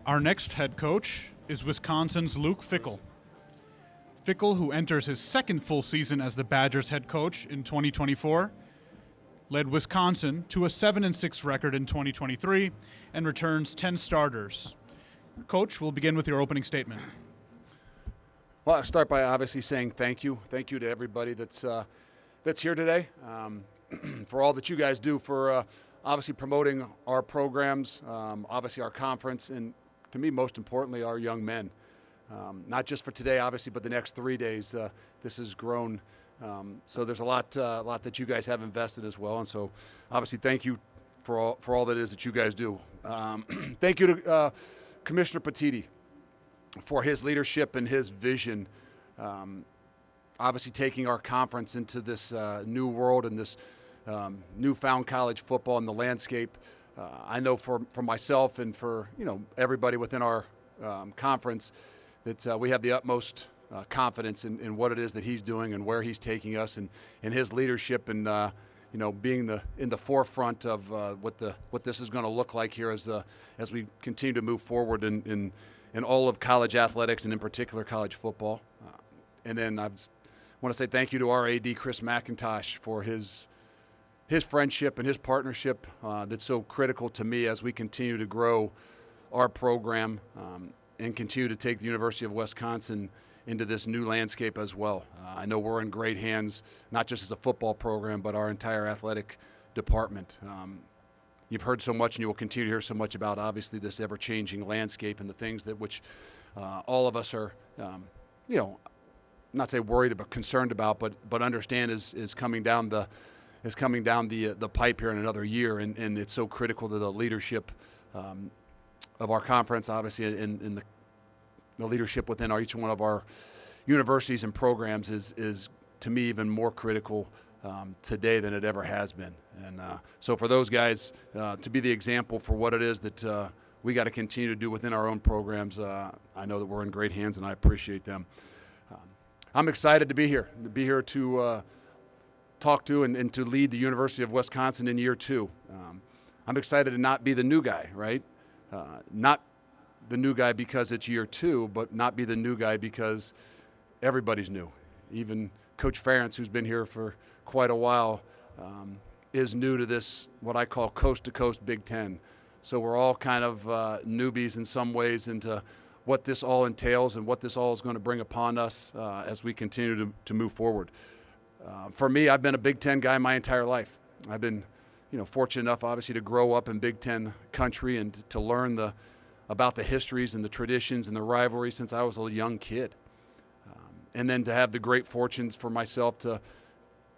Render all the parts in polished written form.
Our next head coach is Wisconsin's Luke Fickell. Fickell, who enters his second full season as the Badgers head coach in 2024, led Wisconsin to a 7-6 record in 2023 and returns 10 starters. Coach, we'll begin with your opening statement. Well, I'll start by obviously saying thank you. Thank you to everybody that's here today for all that you guys do for obviously promoting our programs, obviously our conference, and to me, most importantly, our young men. Not just for today, obviously, but the next 3 days. This has grown. So there's a lot that you guys have invested as well. And so obviously thank you for all that is that you guys do. Thank you to Commissioner Petiti for his leadership and his vision, obviously taking our conference into this new world and this newfound college football and the landscape. I know for myself and for everybody within our conference that we have the utmost confidence in what it is that he's doing and where he's taking us, and his leadership and being in the forefront of what this is going to look like here as we continue to move forward in all of college athletics and in particular college football. And then I want to say thank you to our AD, Chris McIntosh, for his friendship and his partnership that's so critical to me as we continue to grow our program and continue to take the University of Wisconsin into this new landscape as well. I know we're in great hands, not just as a football program, but our entire athletic department. You've heard so much and you will continue to hear so much about, obviously, this ever-changing landscape and the things that which all of us are, not say worried but concerned about, but understand is coming down the pipe here in another year, and it's so critical to the leadership of our conference, obviously, in the leadership within each one of our universities and programs is to me even more critical today than it ever has been. And so for those guys to be the example for what it is that we got to continue to do within our own programs, I know that we're in great hands, and I appreciate them. I'm excited to be here to talk to and to lead the University of Wisconsin in year 2. I'm excited to not be the new guy, right? Not the new guy because it's year 2, but not be the new guy because everybody's new. Even Coach Ferentz, who's been here for quite a while, is new to this, what I call coast-to-coast Big Ten. So we're all kind of newbies in some ways into what this all entails and what this all is going to bring upon us as we continue to move forward. For me, I've been a Big Ten guy my entire life. I've been fortunate enough, obviously, to grow up in Big Ten country and to learn about the histories and the traditions and the rivalries since I was a young kid. And then to have the great fortunes for myself to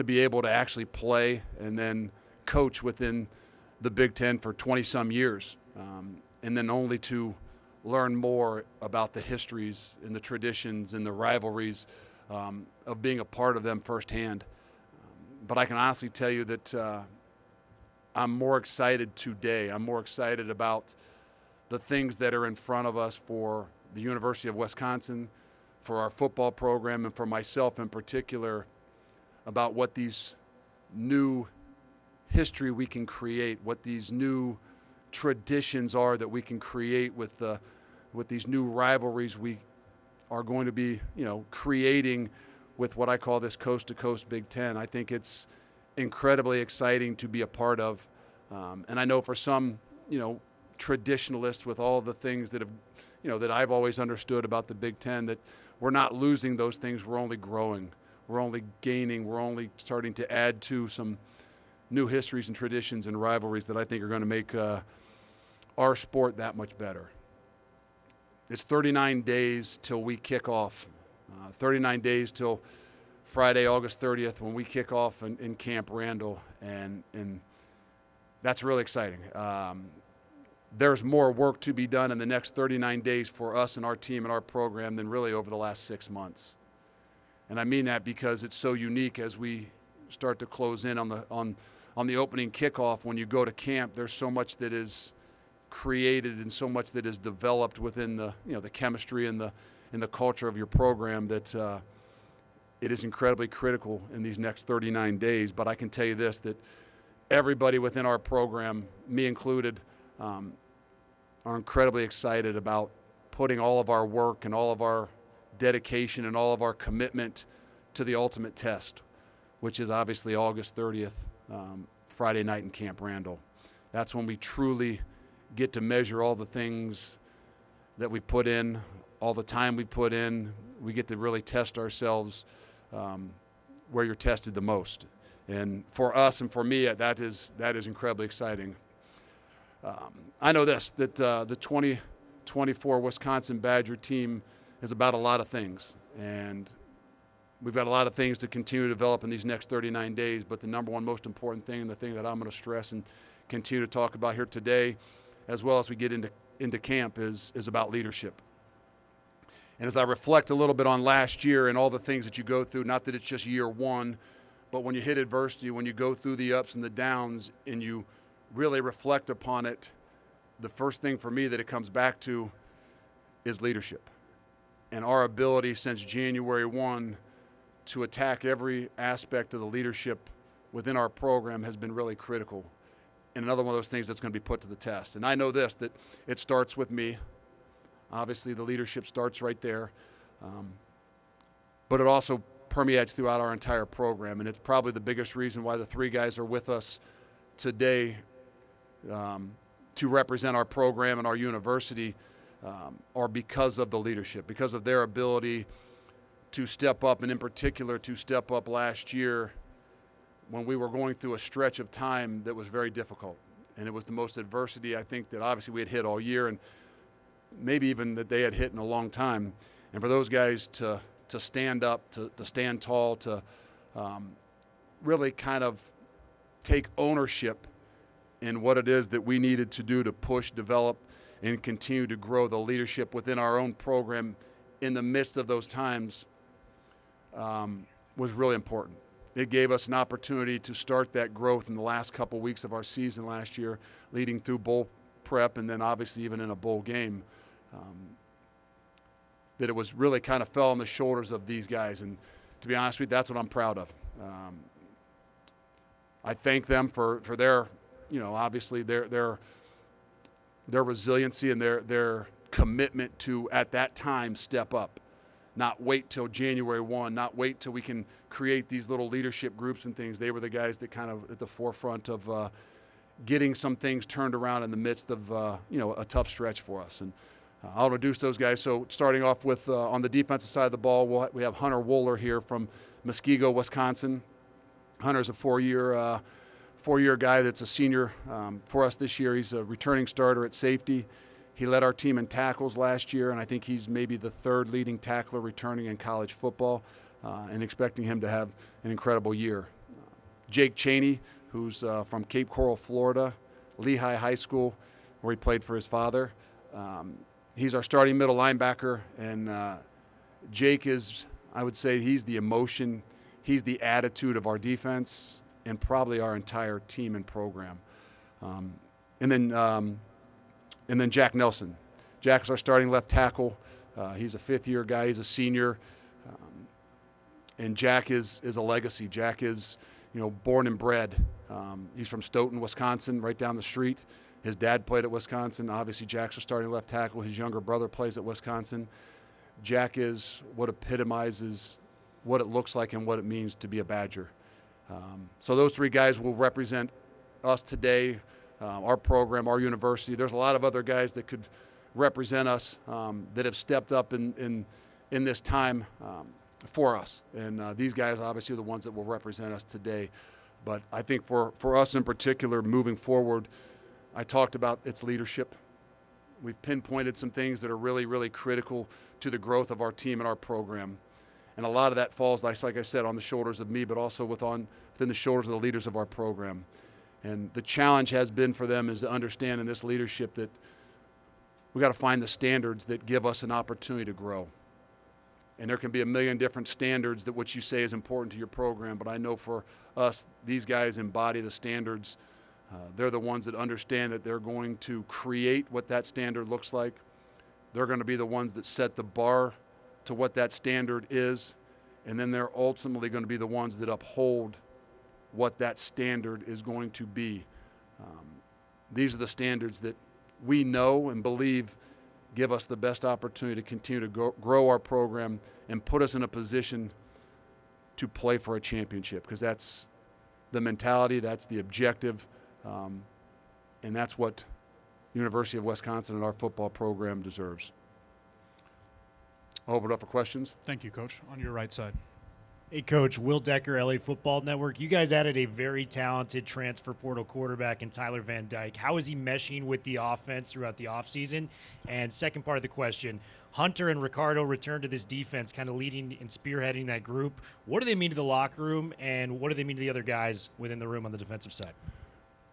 be able to actually play and then coach within the Big Ten for 20-some years. And then only to learn more about the histories and the traditions and the rivalries of being a part of them firsthand. But I can honestly tell you that I'm more excited today. I'm more excited about the things that are in front of us for the University of Wisconsin, for our football program, and for myself in particular, about what these new history we can create, what these new traditions are that we can create with these new rivalries we are going to be, creating with what I call this coast-to-coast Big Ten. I think it's incredibly exciting to be a part of. And I know for some, traditionalists with all the things that have, that I've always understood about the Big Ten, that we're not losing those things, we're only growing. We're only gaining, we're only starting to add to some new histories and traditions and rivalries that I think are going to make our sport that much better. It's 39 days till we kick off. 39 days till Friday, August 30th, when we kick off in Camp Randall, and that's really exciting. There's more work to be done in the next 39 days for us and our team and our program than really over the last 6 months. And I mean that because it's so unique as we start to close in on the opening kickoff. When you go to camp, there's so much that is created and so much that is developed within the chemistry and the culture of your program that it is incredibly critical in these next 39 days. But I can tell you this, that everybody within our program, me included, are incredibly excited about putting all of our work and all of our dedication and all of our commitment to the ultimate test, which is obviously August 30th, Friday night in Camp Randall. That's when we truly get to measure all the things that we put in, all the time we put in. We get to really test ourselves where you're tested the most. And for us and for me, that is incredibly exciting. I know this, that the 2024 Wisconsin Badger team is about a lot of things. And we've got a lot of things to continue to develop in these next 39 days. But the number one most important thing, and the thing that I'm going to stress and continue to talk about here today, as well as we get into camp, is about leadership. And as I reflect a little bit on last year and all the things that you go through, not that it's just year one, but when you hit adversity, when you go through the ups and the downs and you really reflect upon it, the first thing for me that it comes back to is leadership. And our ability since January 1 to attack every aspect of the leadership within our program has been really critical. And another one of those things that's going to be put to the test. And I know this, that it starts with me. Obviously, the leadership starts right there. But it also permeates throughout our entire program. And it's probably the biggest reason why the three guys are with us today to represent our program and our university are because of the leadership, because of their ability to step up, and in particular to step up last year when we were going through a stretch of time that was very difficult. And it was the most adversity, I think, that obviously we had hit all year, and maybe even that they had hit in a long time. And for those guys to stand up, to stand tall, to really kind of take ownership in what it is that we needed to do to push, develop, and continue to grow the leadership within our own program in the midst of those times was really important. It gave us an opportunity to start that growth in the last couple weeks of our season last year, leading through bowl prep and then obviously even in a bowl game, that it was really kind of fell on the shoulders of these guys. And to be honest with you, that's what I'm proud of. I thank them for their, obviously their resiliency and their commitment to, at that time, step up. Not wait till January 1, not wait till we can create these little leadership groups and things. They were the guys that kind of at the forefront of getting some things turned around in the midst of, a tough stretch for us. And I'll introduce those guys. So starting off with, on the defensive side of the ball, we have Hunter Wohler here from Muskego, Wisconsin. Hunter's a four-year guy that's a senior for us this year. He's a returning starter at safety. He led our team in tackles last year, and I think he's maybe the third leading tackler returning in college football, and expecting him to have an incredible year. Jake Cheney, who's from Cape Coral, Florida, Lehigh High School, where he played for his father. He's our starting middle linebacker, and Jake is, I would say, he's the emotion, he's the attitude of our defense and probably our entire team and program. And then Jack Nelson. Jack's our starting left tackle. He's a fifth-year guy. He's a senior. And Jack is a legacy. Jack is, born and bred. He's from Stoughton, Wisconsin, right down the street. His dad played at Wisconsin. Obviously, Jack's a starting left tackle. His younger brother plays at Wisconsin. Jack is what epitomizes what it looks like and what it means to be a Badger. So those three guys will represent us today, our program, our university. There's a lot of other guys that could represent us that have stepped up in this time for us. And these guys obviously are the ones that will represent us today. But I think for us in particular, moving forward, I talked about its leadership. We've pinpointed some things that are really, really critical to the growth of our team and our program. And a lot of that falls, like I said, on the shoulders of me, but also within the shoulders of the leaders of our program. And the challenge has been for them is to understand in this leadership that we got to find the standards that give us an opportunity to grow. And there can be a million different standards that what you say is important to your program, but I know for us, these guys embody the standards. They're the ones that understand that they're going to create what that standard looks like. They're going to be the ones that set the bar to what that standard is, and then they're ultimately going to be the ones that uphold what that standard is going to be. These are the standards that we know and believe give us the best opportunity to continue to grow our program and put us in a position to play for a championship, because that's the mentality, that's the objective, and that's what University of Wisconsin and our football program deserves. I'll open it up for questions. Thank you, Coach. On your right side. Hey, Coach. Will Decker, LA Football Network. You guys added a very talented transfer portal quarterback in Tyler Van Dyke. How is he meshing with the offense throughout the offseason? And second part of the question, Hunter and Ricardo returned to this defense, kind of leading and spearheading that group. What do they mean to the locker room, and what do they mean to the other guys within the room on the defensive side?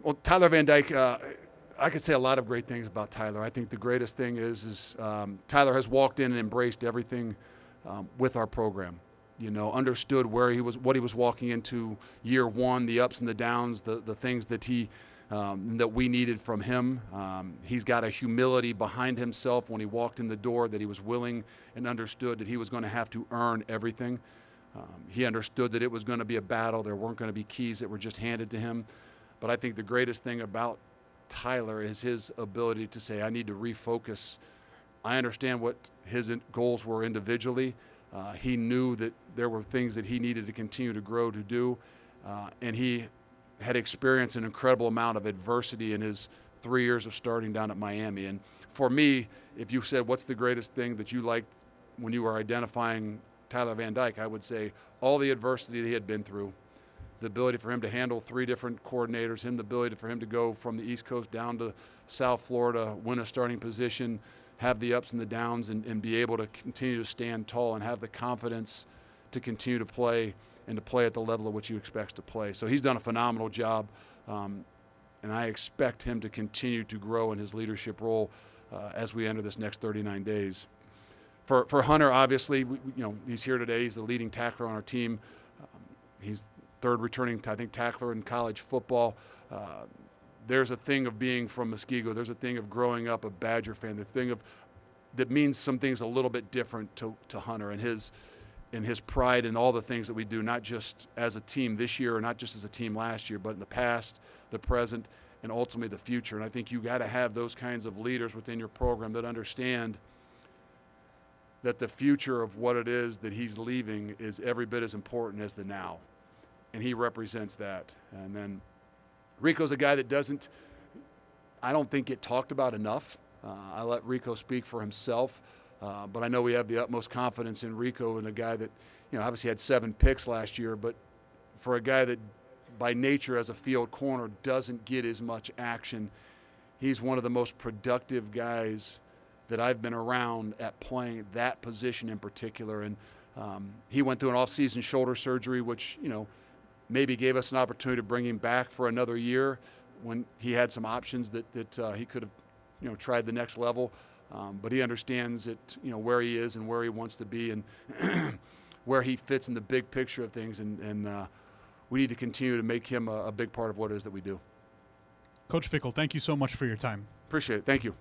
Well, Tyler Van Dyke, I could say a lot of great things about Tyler. I think the greatest thing is Tyler has walked in and embraced everything with our program. You know, understood where he was, what he was walking into year one, the ups and the downs, the things that that we needed from him. He's got a humility behind himself when he walked in the door, that he was willing and understood that he was going to have to earn everything. He understood that it was going to be a battle. There weren't going to be keys that were just handed to him. But I think the greatest thing about Tyler is his ability to say, I need to refocus. I understand what his goals were individually. He knew that there were things that he needed to continue to grow to do, and he had experienced an incredible amount of adversity in his 3 years of starting down at Miami. And for me, if you said what's the greatest thing that you liked when you were identifying Tyler Van Dyke, I would say all the adversity that he had been through, the ability for him to handle 3 different coordinators, the ability for him to go from the East Coast down to South Florida, win a starting position, have the ups and the downs, and be able to continue to stand tall and have the confidence to continue to play and to play at the level at which you expect to play. So he's done a phenomenal job, and I expect him to continue to grow in his leadership role as we enter this next 39 days. For Hunter, obviously, he's here today. He's the leading tackler on our team. He's third returning, I think, tackler in college football. There's a thing of being from Muskego. There's a thing of growing up a Badger fan. The thing that means some things a little bit different to Hunter and his pride in all the things that we do, not just as a team this year or not just as a team last year, but in the past, the present, and ultimately the future. And I think you got to have those kinds of leaders within your program that understand that the future of what it is that he's leaving is every bit as important as the now. And he represents that. And then Rico's a guy that I don't think get talked about enough. I let Rico speak for himself, but I know we have the utmost confidence in Rico, and a guy that, obviously had 7 picks last year, but for a guy that by nature as a field corner doesn't get as much action, he's one of the most productive guys that I've been around at playing that position in particular. And he went through an off-season shoulder surgery, which, maybe gave us an opportunity to bring him back for another year when he had some options that he could have, tried the next level. But he understands that, where he is and where he wants to be and where he fits in the big picture of things. And we need to continue to make him a big part of what it is that we do. Coach Fickell, thank you so much for your time. Appreciate it. Thank you.